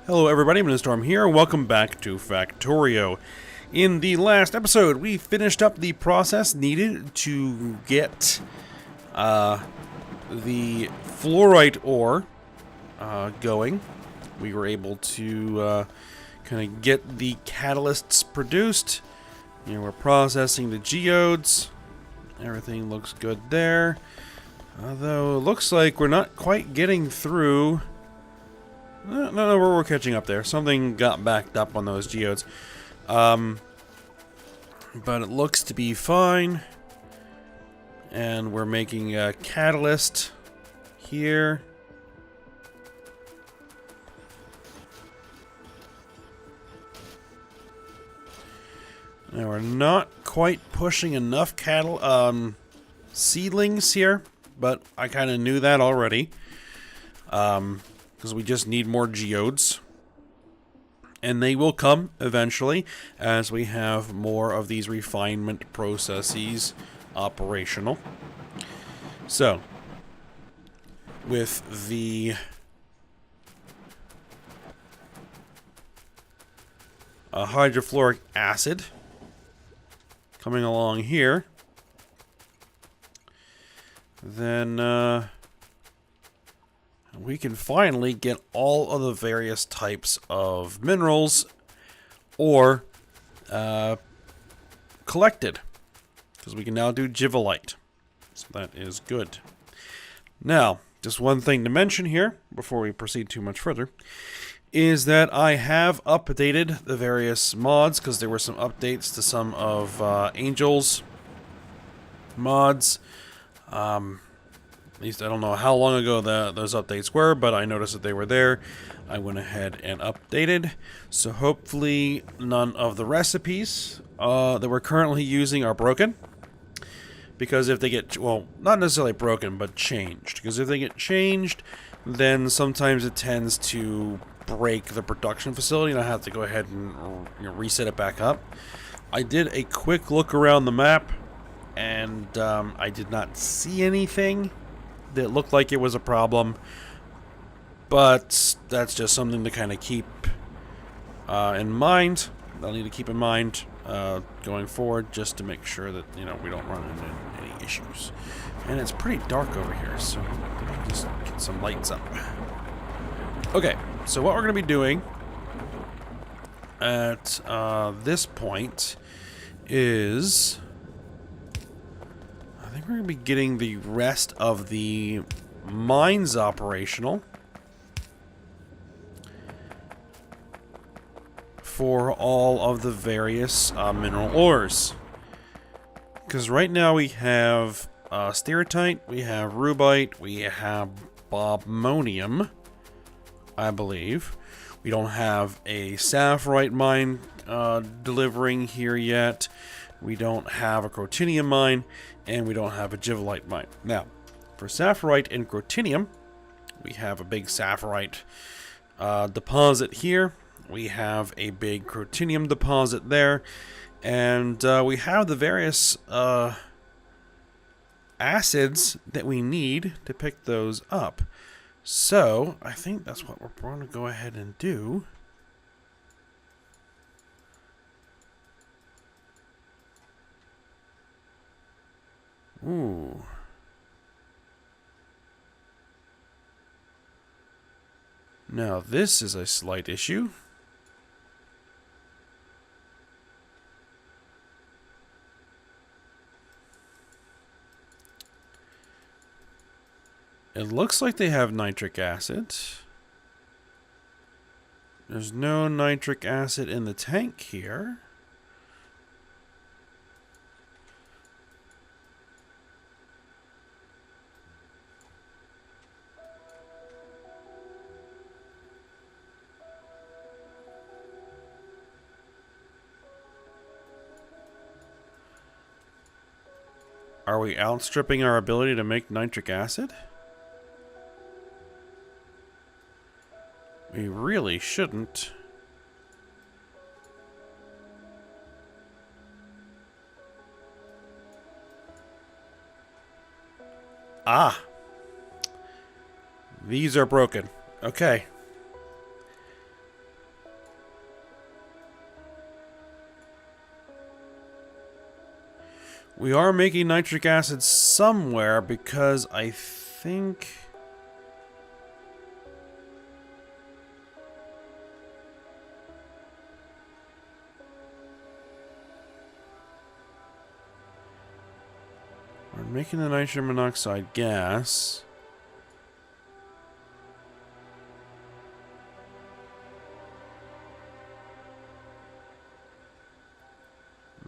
Hello everybody, Storm here. Welcome back to Factorio. In the last episode, we finished up the process needed to get the fluorite ore going. We were able to kind of get the catalysts produced. You know, we're processing the geodes. Everything looks good there. Although it looks like we're not quite getting through. No, we're catching up there. Something got backed up on those geodes. But it looks to be fine. And we're making a catalyst here. Now we're not quite pushing enough seedlings here, but I kind of knew that already. Because we just need more geodes. And they will come eventually as we have more of these refinement processes operational. So, with the hydrofluoric acid coming along here, then we can finally get all of the various types of minerals or collected, because we can now do givelite. So that is good. Now, just one thing to mention here before we proceed too much further is that I have updated the various mods, because there were some updates to some of Angel's mods. At least I don't know how long ago those updates were, but I noticed that they were there. I went ahead and updated. So hopefully none of the recipes that we're currently using are broken. Because if they get, well, not necessarily broken, but changed. Because if they get changed, then sometimes it tends to break the production facility, and I have to go ahead and reset it back up. I did a quick look around the map, and I did not see anything that looked like it was a problem, but that's just something to kind of keep in mind. I'll need to keep in mind going forward, just to make sure that we don't run into any issues. And it's pretty dark over here, so let me just get some lights up. Okay, so what we're going to be doing at this point is, I think we're going to be getting the rest of the mines operational for all of the various mineral ores. Because right now we have steatite, we have rubite, we have bobmonium, I believe. We don't have a sapphirite mine delivering here yet. We don't have a crotinium mine, and we don't have a givelite mine. Now, for sapphirite and crotinium, we have a big sapphirite deposit here. We have a big crotinium deposit there. And we have the various acids that we need to pick those up. So, I think that's what we're going to go ahead and do. Ooh. Now, this is a slight issue. It looks like they have nitric acid. There's no nitric acid in the tank here. Are we outstripping our ability to make nitric acid? We really shouldn't. Ah! These are broken. Okay. We are making nitric acid somewhere because I think... we're making the nitrogen monoxide gas.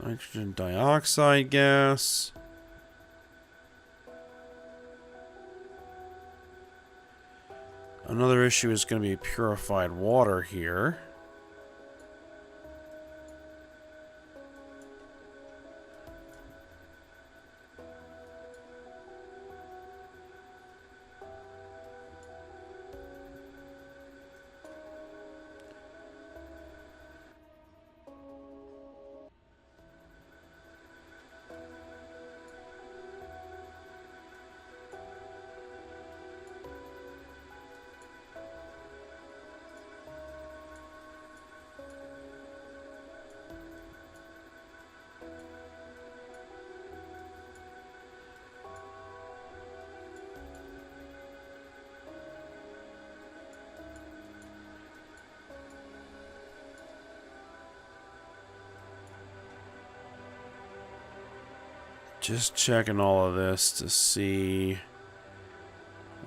Nitrogen dioxide gas. Another issue is going to be purified water here. Just checking all of this to see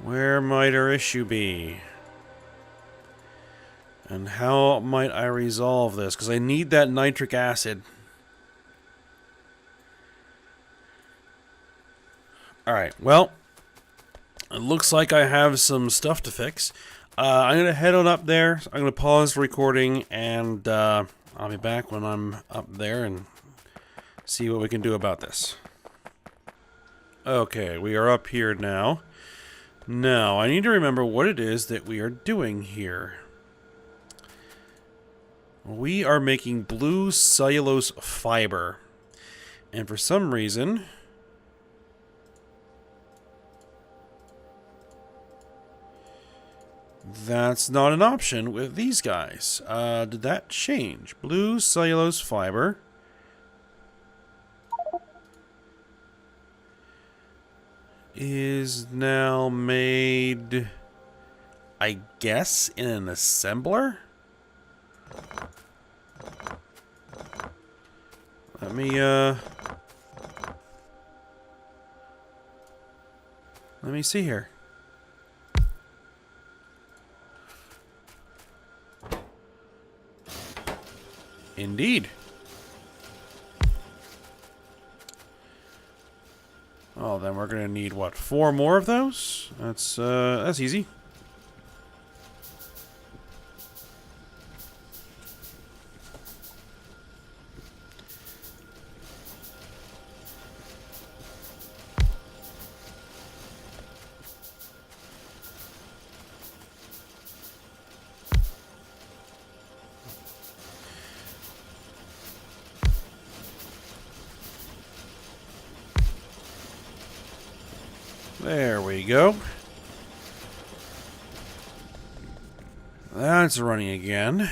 where might our issue be and how might I resolve this, because I need that nitric acid. Alright, well, it looks like I have some stuff to fix. I'm going to head on up there. I'm going to pause the recording, and I'll be back when I'm up there and see what we can do about this. Okay, we are up here now. Now, I need to remember what it is that we are doing here. We are making blue cellulose fiber. And for some reason... that's not an option with these guys. Did that change? Blue cellulose fiber... is now made, I guess, in an assembler? Let me see here. Indeed. Oh, then we're gonna need, what, 4 more of those? That's easy. There we go. That's running again.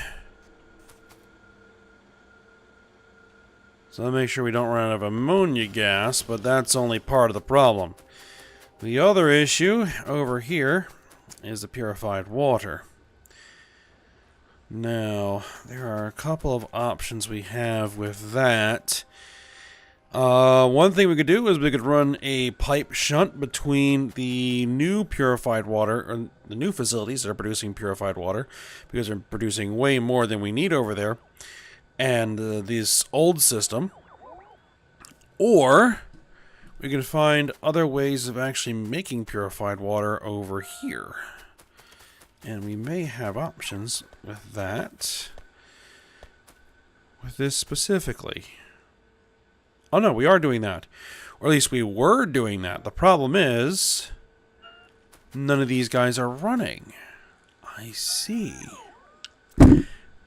So make sure we don't run out of ammonia gas, but that's only part of the problem. The other issue over here is the purified water. Now, there are a couple of options we have with that. One thing we could do is we could run a pipe shunt between the new purified water, or the new facilities that are producing purified water, because they're producing way more than we need over there, and this old system. Or we can find other ways of actually making purified water over here. And we may have options with that. With this specifically. Oh no, we are doing that. Or at least we were doing that. The problem is, none of these guys are running. I see.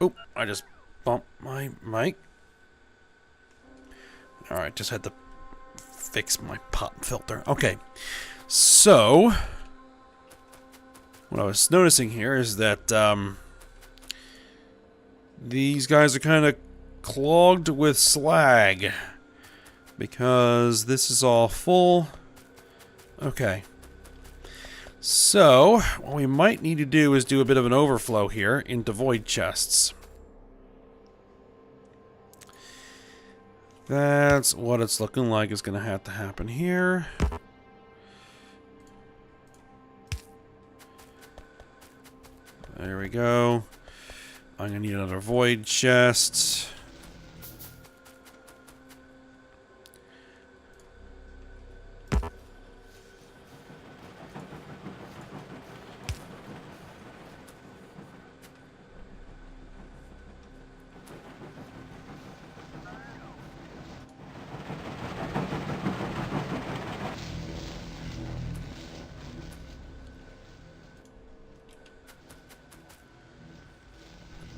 Oh, I just bumped my mic. Alright, just had to fix my pop filter. Okay, so what I was noticing here is that these guys are kind of clogged with slag. because this is all full. Okay. So, what we might need to do is do a bit of an overflow here into void chests. That's what it's looking like is going to have to happen here. There we go. I'm going to need another void chest.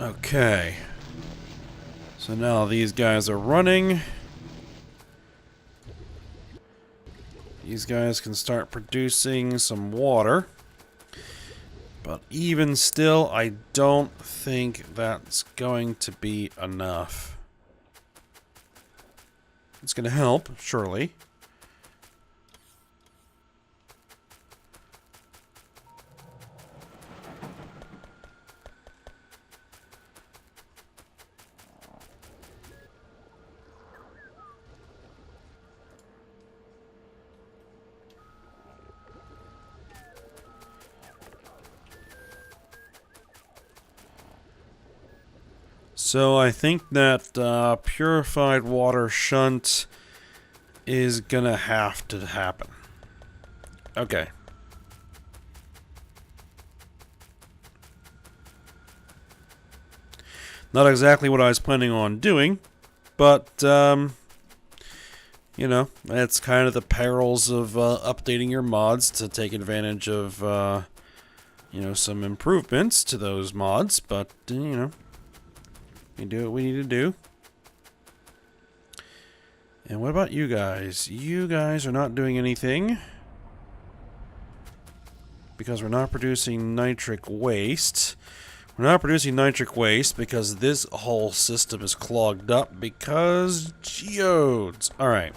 Okay. So now these guys are running. These guys can start producing some water. But even still, I don't think that's going to be enough. It's going to help, surely. So I think that purified water shunt is gonna have to happen. Okay. Not exactly what I was planning on doing, but, you know, it's kind of the perils of updating your mods to take advantage of, you know, some improvements to those mods, but, you know. We do what we need to do. And what about you guys? You guys are not doing anything. Because we're not producing nitric waste. We're not producing nitric waste because this whole system is clogged up because geodes. Alright.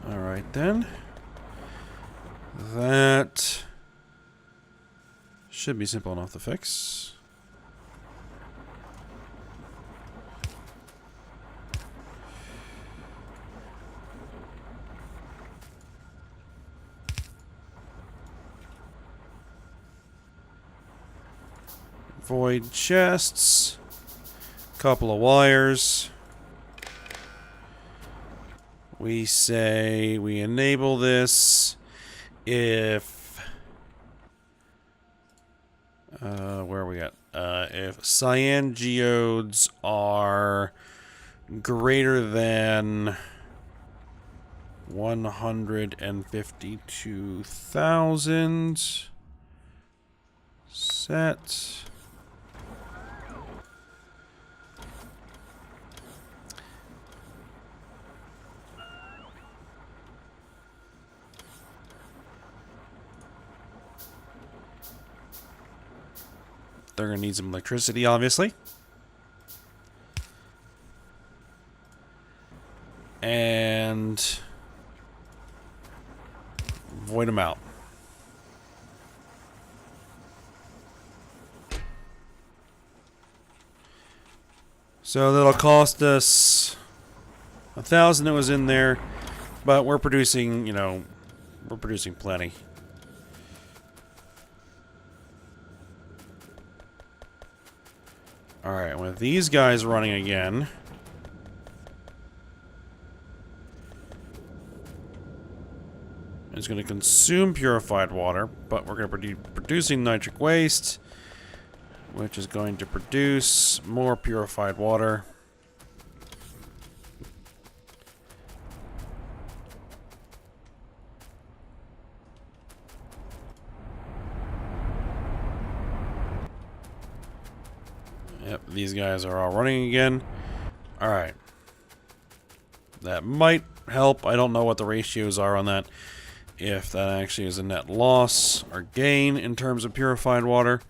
Alright then. That should be simple enough to fix. Void chests. Couple of wires. We say we enable this if where are we at? If cyan geodes are greater than 152,000, set. They're going to need some electricity, obviously. And void them out. So that'll cost us 1,000 that was in there, but we're producing, you know, we're producing plenty. Alright, with these guys running again, it's going to consume purified water, but we're going to be producing nitric waste, which is going to produce more purified water. Yep, these guys are all running again. Alright. That might help. I don't know what the ratios are on that. If that actually is a net loss or gain in terms of purified water.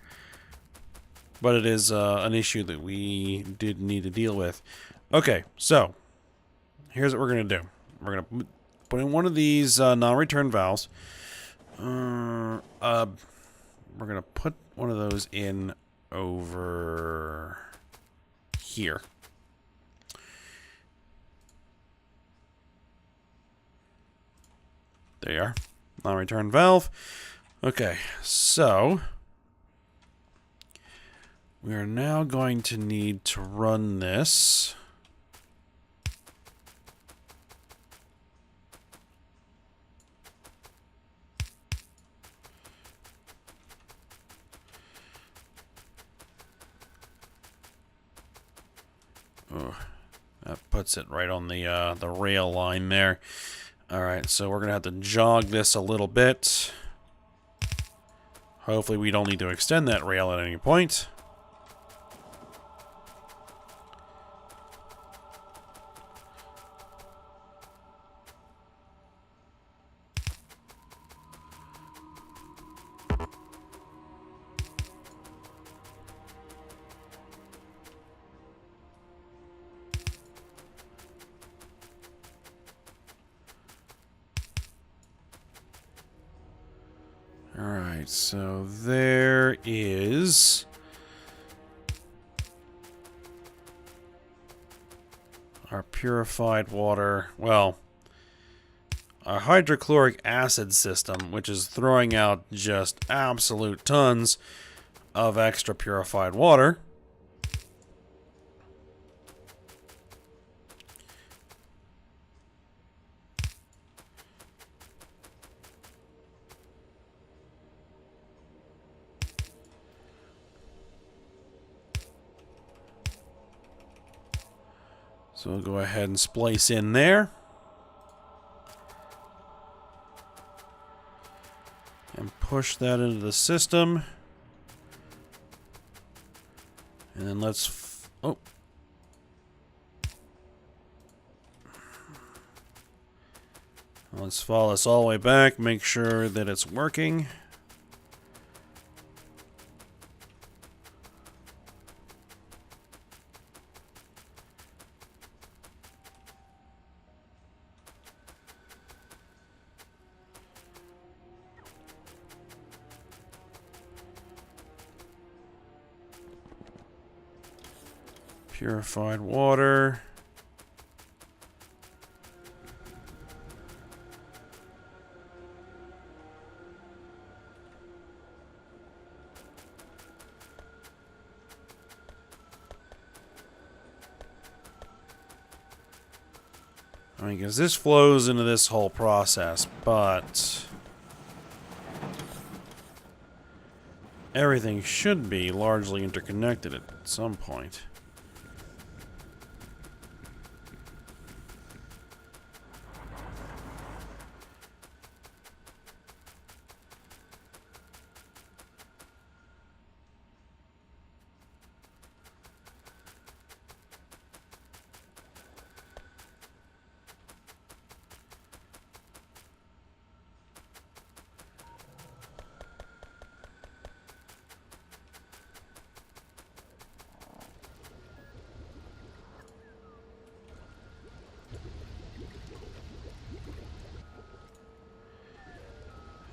but it is an issue that we did need to deal with. Okay, so here's what we're going to do. We're going to put in one of these non-return valves. We're going to put one of those in over here. There you are. Non-return valve. Okay, so we are now going to need to run this. Oh, that puts it right on the rail line there. All right, so we're gonna have to jog this a little bit. Hopefully we don't need to extend that rail at any point. Alright, so there is our purified water, well, our hydrochloric acid system, which is throwing out just absolute tons of extra purified water. So we'll go ahead and splice in there. And push that into the system. And then let's... oh. Let's follow this all the way back, make sure that it's working. Purified water. I mean, because this flows into this whole process, but everything should be largely interconnected at some point.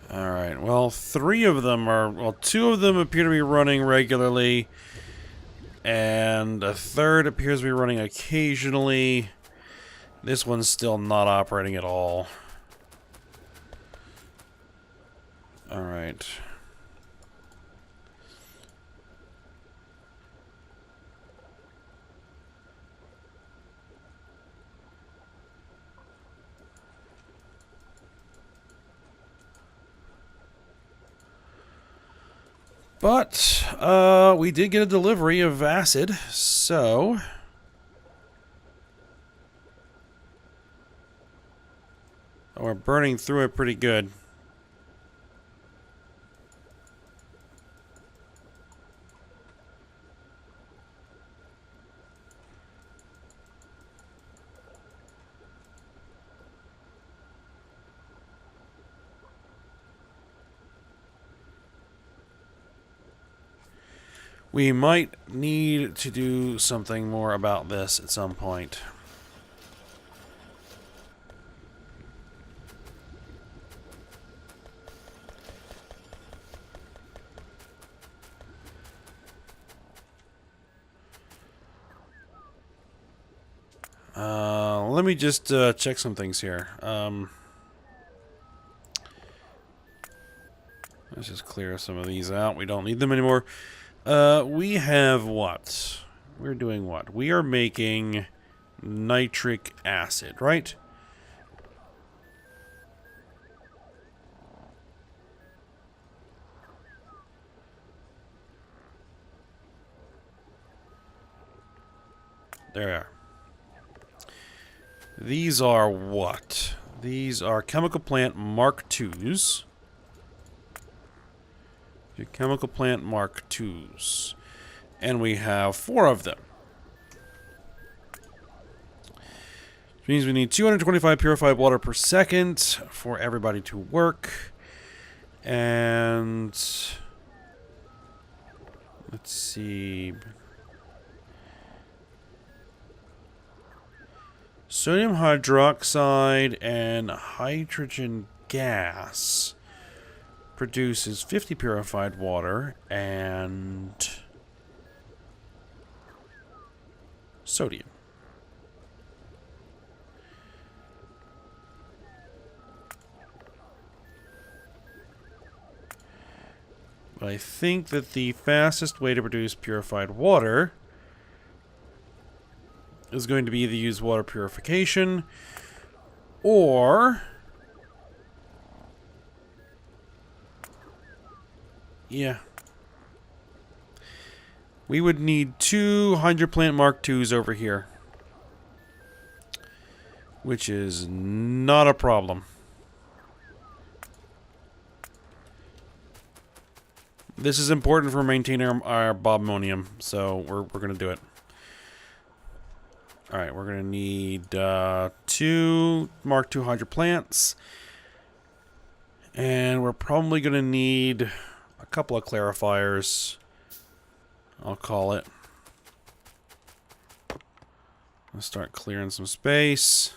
Alright, well, three of them are... well, two of them appear to be running regularly, and a third appears to be running occasionally. This one's still not operating at all. Alright. But, we did get a delivery of acid, so... we're burning through it pretty good. We might need to do something more about this at some point. Let me just check some things here. Let's just clear some of these out. We don't need them anymore. We have what? We're doing what? We are making nitric acid, right? There we are. These are what? These are chemical plant Mark IIs. Your chemical plant Mark IIs. And we have 4 of them. Which means we need 225 purified water per second for everybody to work. And let's see. Sodium hydroxide and hydrogen gas produces 50 purified water and sodium. But I think that the fastest way to produce purified water is going to be either use water purification or we would need 200 plant Mark IIs over here, which is not a problem. This is important for maintaining our bobmonium, so we're going to do it. Alright, we're going to need 2 Mark II hydro plants. And we're probably going to need a couple of clarifiers, I'll call it. Let's start clearing some space.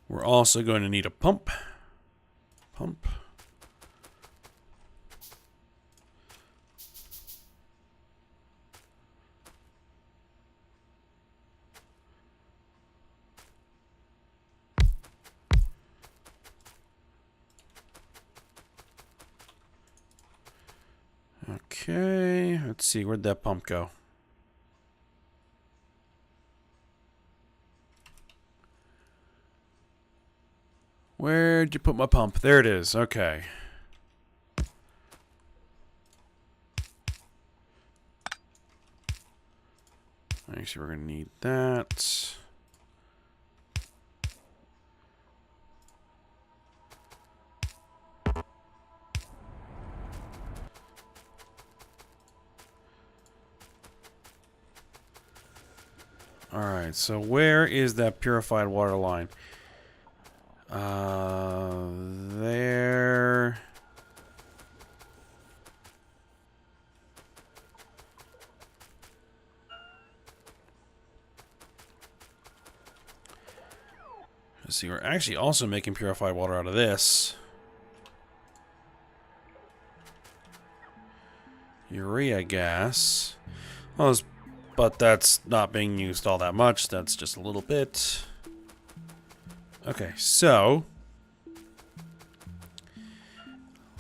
We're also going to need a pump. Okay, let's see, where'd that pump go? Where'd you put my pump? There it is. Okay. Actually, we're going to need that. Alright, so where is that purified water line? There. Let's see, we're actually also making purified water out of this. Urea gas. Well, but that's not being used all that much. That's just a little bit. Okay, so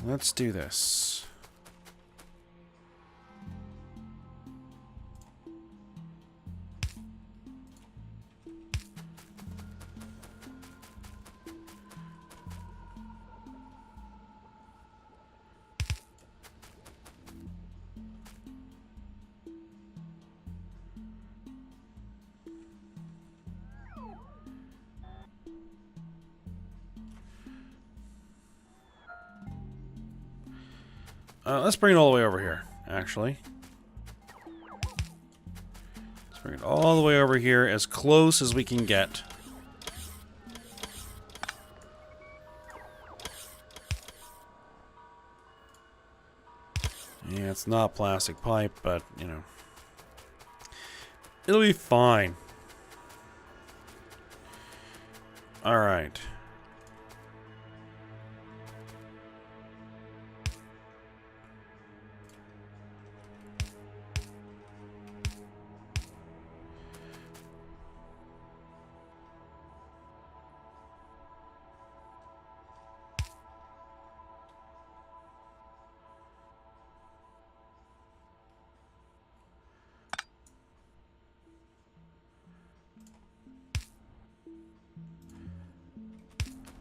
let's do this. Let's bring it all the way over here, actually. Let's bring it all the way over here, as close as we can get. Yeah, it's not plastic pipe, but, you know. It'll be fine. Alright.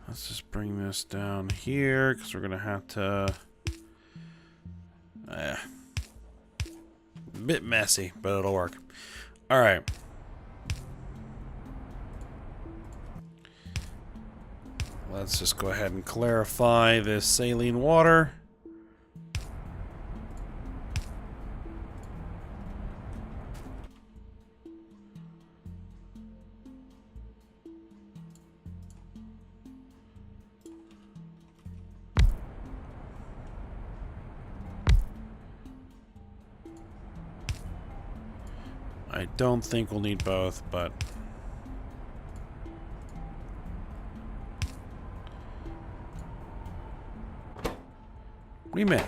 Let's just bring this down here, because we're going to have to... a bit messy, but it'll work. Alright. Let's just go ahead and clarify this saline water. I don't think we'll need both, but... we may.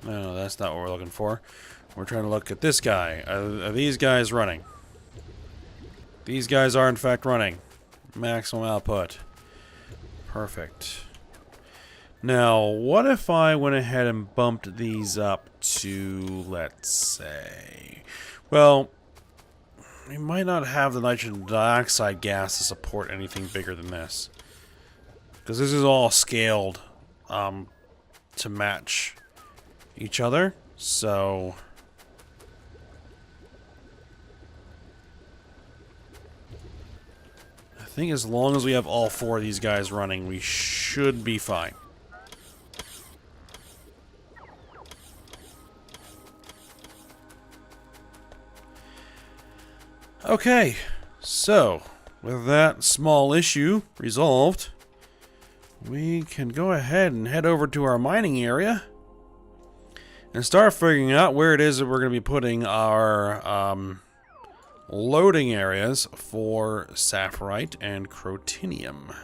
No, that's not what we're looking for. We're trying to look at this guy. Are these guys running? These guys are in fact running. Maximum output. Perfect. Now, what if I went ahead and bumped these up to, let's say... well, we might not have the nitrogen dioxide gas to support anything bigger than this. Because this is all scaled to match each other. So... I think as long as we have all four of these guys running, we should be fine. Okay, so with that small issue resolved, we can go ahead and head over to our mining area and start figuring out where it is that we're going to be putting our loading areas for sapphirite and crotinium.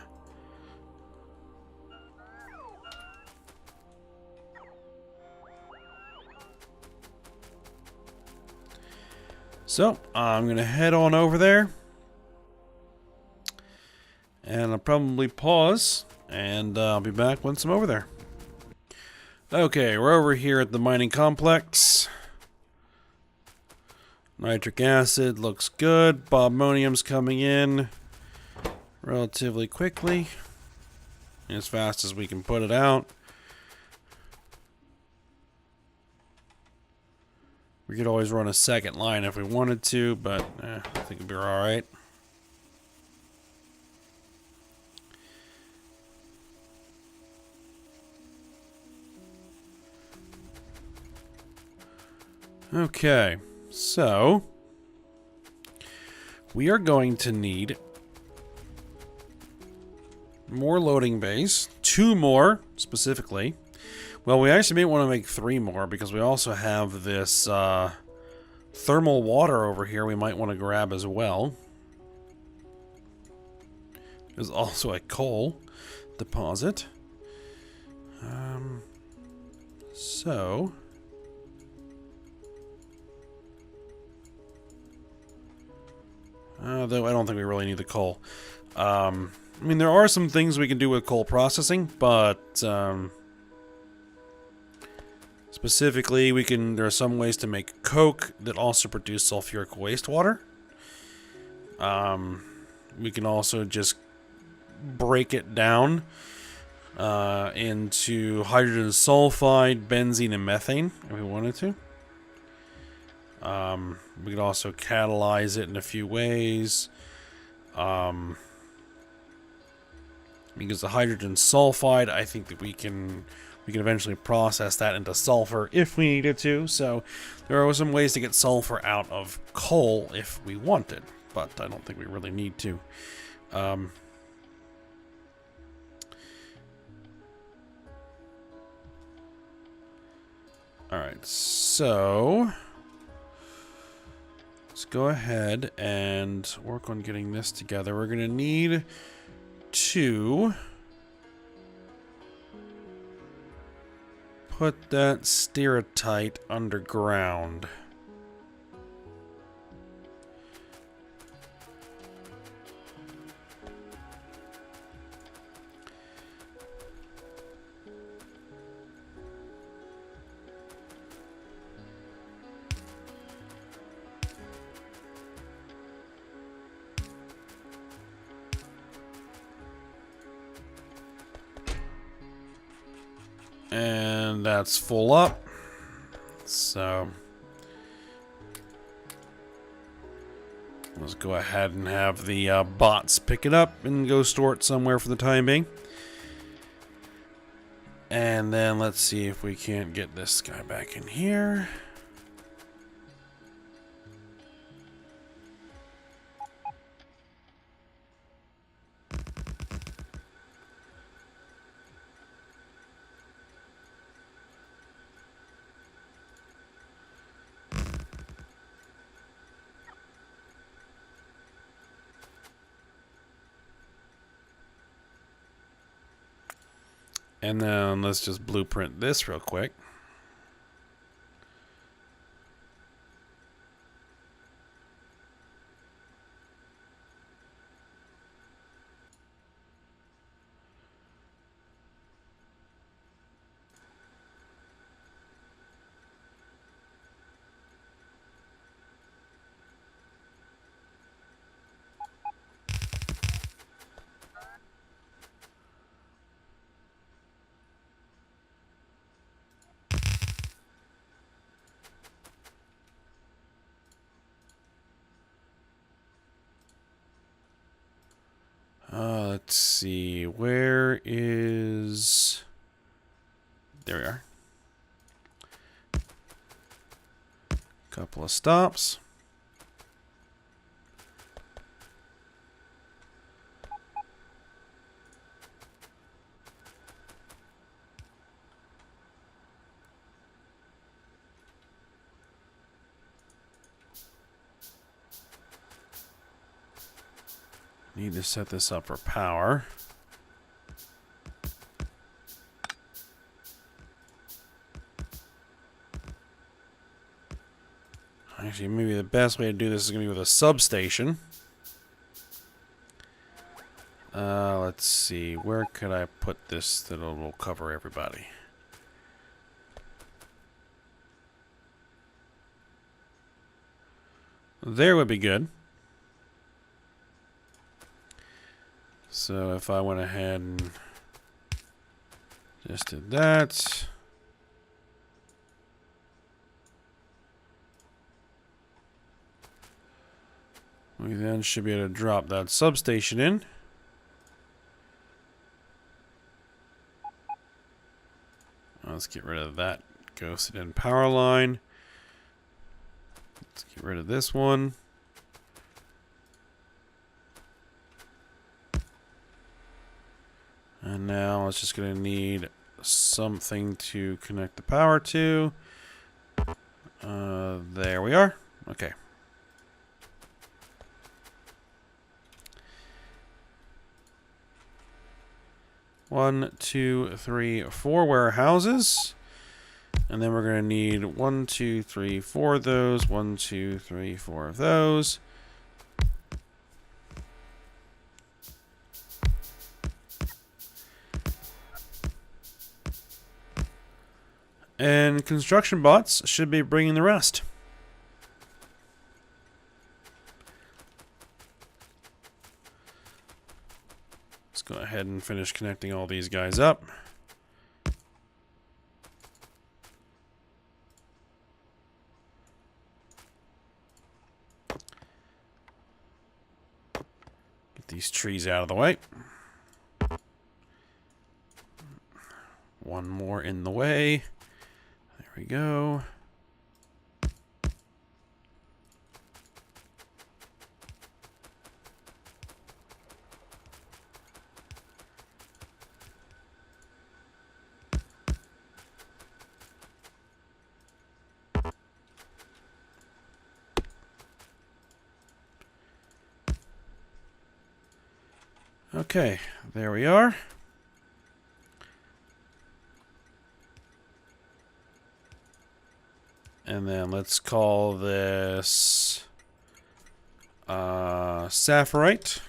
So, I'm going to head on over there. And I'll probably pause, and I'll be back once I'm over there. Okay, we're over here at the mining complex. Nitric acid looks good. Bobmonium's coming in relatively quickly. As fast as we can put it out. We could always run a second line if we wanted to, but I think it'd be alright. Okay, so we are going to need more loading bays, 2 more specifically. Well, we actually may want to make 3 more because we also have this thermal water over here we might want to grab as well. There's also a coal deposit. So... though I don't think we really need the coal. I mean, there are some things we can do with coal processing, but specifically, there are some ways to make coke that also produce sulfuric wastewater. We can also just break it down into hydrogen sulfide, benzene, and methane if we wanted to. We could also catalyze it in a few ways. Because the hydrogen sulfide, I think that we can eventually process that into sulfur if we needed to. So there are some ways to get sulfur out of coal if we wanted, but I don't think we really need to. Alright, so let's go ahead and work on getting this together. We're going to need to put that stereotype underground. And that's full up. So let's go ahead and have the bots pick it up and go store it somewhere for the time being. And then let's see if we can't get this guy back in here. And then let's just blueprint this real quick. Let's see, where is... There we are. Couple of stops. Need to set this up for power. Actually, maybe the best way to do this is going to be with a substation. Let's see. Where could I put this that will cover everybody? There would be good. So if I went ahead and just did that. We then should be able to drop that substation in. Let's get rid of that ghosted in power line. Let's get rid of this one. And now it's just going to need something to connect the power to. There we are. Okay. One, two, three, four warehouses. And then we're going to need 1, 2, 3, 4 of those. 1, 2, 3, 4 of those. And construction bots should be bringing the rest. Let's go ahead ahead and finish connecting all these guys up. Get these trees out of the way. One more in the way. There we go. Okay, there we are. And then let's call this Sapphirite.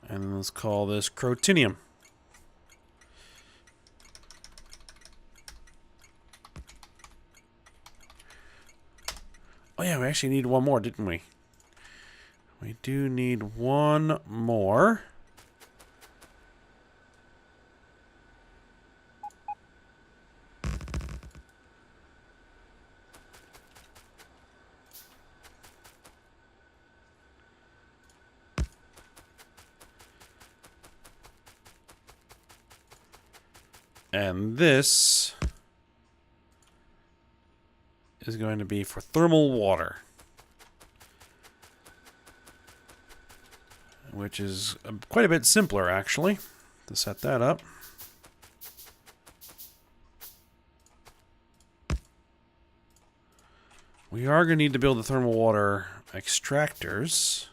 And let's call this Crotinium. Oh yeah, we actually need one more, didn't we? We do need one more. And this is going to be for thermal water, which is quite a bit simpler, actually, to set that up. We are going to need to build the thermal water extractors.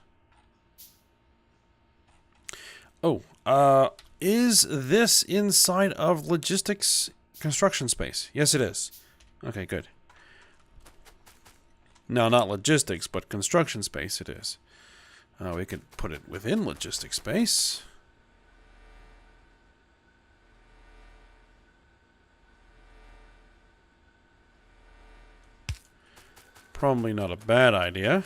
Oh, is this inside of logistics construction space? Yes, it is. Okay, good. No, not logistics, but construction space it is. We could put it within logistics space. Probably not a bad idea.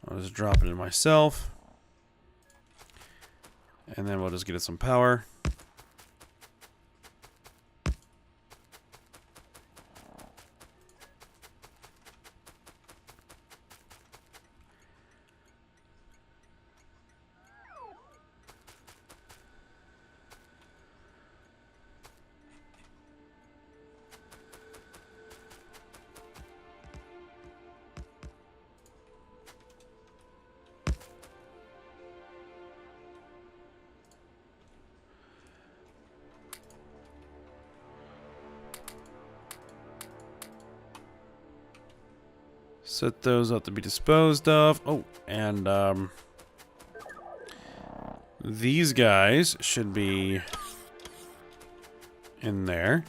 I'll just drop it in myself. And then we'll just get it some power. Set those up to be disposed of. Oh, and these guys should be in there.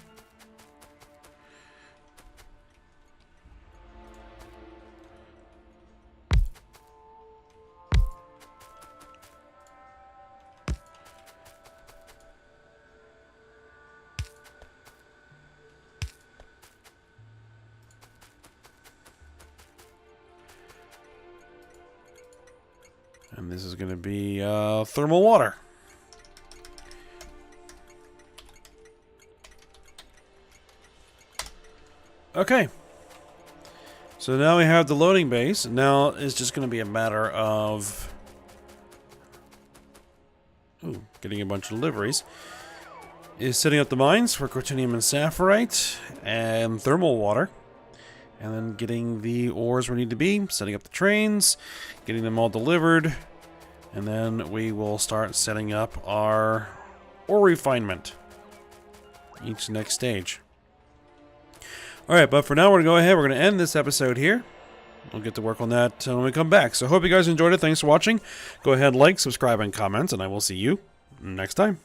And this is going to be thermal water. Okay. So now we have the loading base. Now it's just going to be a matter of getting a bunch of deliveries. Is setting up the mines for Crotinium and Sapphirite and thermal water. And then getting the ores where we need to be, setting up the trains, getting them all delivered, and then we will start setting up our ore refinement. Each next stage. Alright, but for now we're going to go ahead, we're going to end this episode here. We'll get to work on that when we come back. So I hope you guys enjoyed it. Thanks for watching. Go ahead, like, subscribe, and comment, and I will see you next time.